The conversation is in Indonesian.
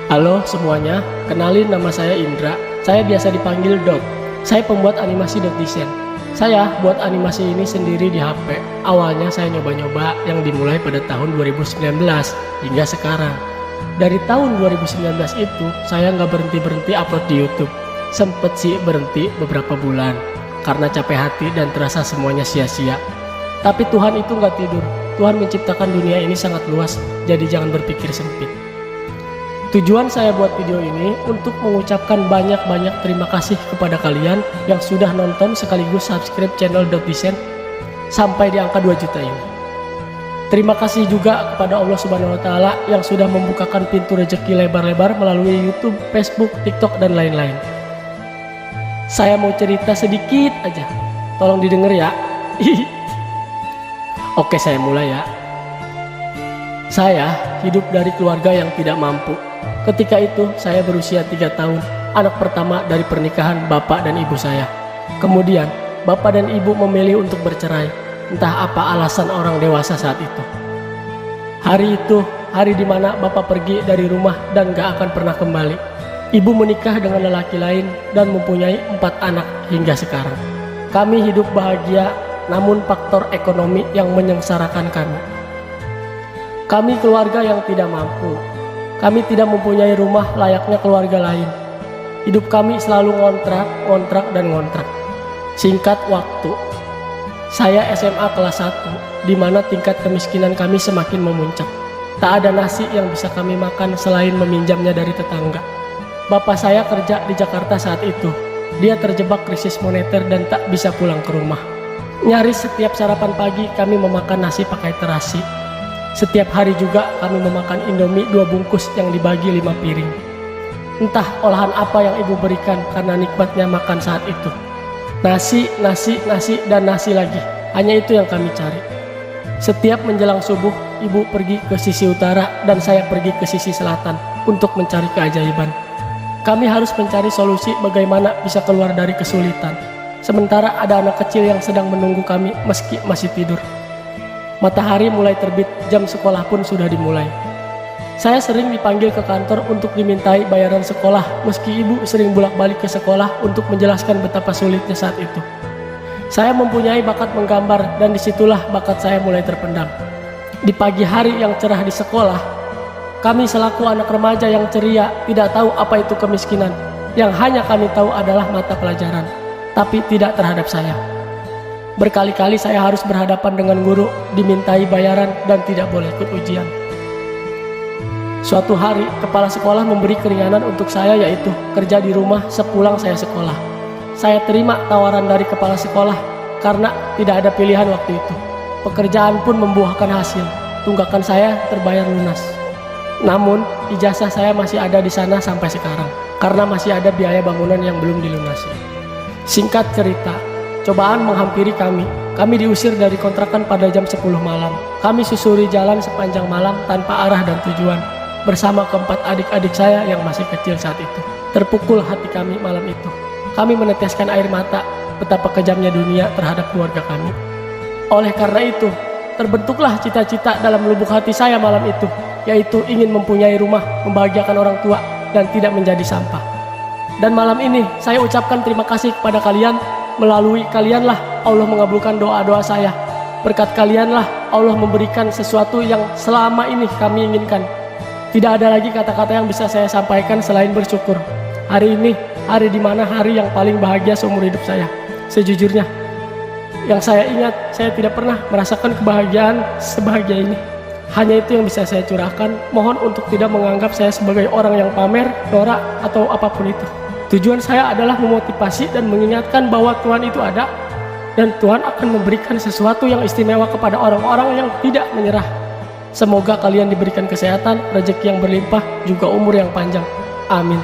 Halo semuanya, kenalin nama saya Indra. Saya biasa dipanggil Dot. Saya pembuat animasi .design. Saya buat animasi ini sendiri di HP. Awalnya saya nyoba-nyoba yang dimulai pada tahun 2019 hingga sekarang. Dari tahun 2019 itu, saya nggak berhenti-berhenti upload di YouTube. Sempet sih berhenti beberapa bulan, karena capek hati dan terasa semuanya sia-sia. Tapi Tuhan itu nggak tidur. Tuhan menciptakan dunia ini sangat luas, jadi jangan berpikir sempit. Tujuan saya buat video ini untuk mengucapkan banyak-banyak terima kasih kepada kalian yang sudah nonton sekaligus subscribe channel .design sampai di angka 2 juta ini. Terima kasih juga kepada Allah Subhanahu wa Ta'ala yang sudah membukakan pintu rezeki lebar-lebar melalui YouTube, Facebook, TikTok, dan lain-lain. Saya mau cerita sedikit aja, tolong didengar ya. Oke, saya mulai ya. Saya hidup dari keluarga yang tidak mampu. Ketika itu saya berusia 3 tahun, anak pertama dari pernikahan bapak dan ibu saya. Kemudian bapak dan ibu memilih untuk bercerai, entah apa alasan orang dewasa saat itu. Hari itu hari dimana bapak pergi dari rumah dan gak akan pernah kembali. Ibu menikah dengan lelaki lain dan mempunyai 4 anak hingga sekarang. Kami hidup bahagia, namun faktor ekonomi yang menyengsarakan kami. Kami keluarga yang tidak mampu. Kami tidak mempunyai rumah layaknya keluarga lain. Hidup kami selalu ngontrak, dan ngontrak. Singkat waktu, saya SMA kelas 1, di mana tingkat kemiskinan kami semakin memuncak. Tak ada nasi yang bisa kami makan selain meminjamnya dari tetangga. Bapak saya kerja di Jakarta saat itu. Dia terjebak krisis moneter dan tak bisa pulang ke rumah. Nyaris setiap sarapan pagi kami memakan nasi pakai terasi. Setiap hari juga kami memakan Indomie 2 bungkus yang dibagi 5 piring. Entah olahan apa yang ibu berikan karena nikmatnya makan saat itu. Nasi, dan nasi lagi. Hanya itu yang kami cari. Setiap menjelang subuh, ibu pergi ke sisi utara dan saya pergi ke sisi selatan untuk mencari keajaiban. Kami harus mencari solusi bagaimana bisa keluar dari kesulitan. Sementara ada anak kecil yang sedang menunggu kami meski masih tidur. Matahari mulai terbit, jam sekolah pun sudah dimulai. Saya sering dipanggil ke kantor untuk dimintai bayaran sekolah, meski ibu sering bolak-balik ke sekolah untuk menjelaskan betapa sulitnya saat itu. Saya mempunyai bakat menggambar dan disitulah bakat saya mulai terpendam. Di pagi hari yang cerah di sekolah, kami selaku anak remaja yang ceria tidak tahu apa itu kemiskinan. Yang hanya kami tahu adalah mata pelajaran, tapi tidak terhadap saya. Berkali-kali saya harus berhadapan dengan guru, dimintai bayaran, dan tidak boleh ikut ujian. Suatu hari, kepala sekolah memberi keringanan untuk saya, yaitu kerja di rumah sepulang saya sekolah. Saya terima tawaran dari kepala sekolah karena tidak ada pilihan waktu itu. Pekerjaan pun membuahkan hasil. Tunggakan saya terbayar lunas. Namun, ijazah saya masih ada di sana sampai sekarang karena masih ada biaya bangunan yang belum dilunasi. Singkat cerita, cobaan menghampiri kami. Kami diusir dari kontrakan pada jam 10 malam. Kami susuri jalan sepanjang malam tanpa arah dan tujuan. Bersama keempat adik-adik saya yang masih kecil saat itu. Terpukul hati kami malam itu. Kami meneteskan air mata betapa kejamnya dunia terhadap keluarga kami. Oleh karena itu, terbentuklah cita-cita dalam lubuk hati saya malam itu, yaitu ingin mempunyai rumah, membahagiakan orang tua, dan tidak menjadi sampah. Dan malam ini saya ucapkan terima kasih kepada kalian. Melalui kalianlah Allah mengabulkan doa-doa saya. Berkat kalianlah Allah memberikan sesuatu yang selama ini kami inginkan. Tidak ada lagi kata-kata yang bisa saya sampaikan selain bersyukur. Hari ini, hari dimana hari yang paling bahagia seumur hidup saya. Sejujurnya, yang saya ingat, saya tidak pernah merasakan kebahagiaan sebahagia ini. Hanya itu yang bisa saya curahkan. Mohon untuk tidak menganggap saya sebagai orang yang pamer, norak, atau apapun itu. Tujuan saya adalah memotivasi dan mengingatkan bahwa Tuhan itu ada dan Tuhan akan memberikan sesuatu yang istimewa kepada orang-orang yang tidak menyerah. Semoga kalian diberikan kesehatan, rezeki yang berlimpah, juga umur yang panjang. Amin.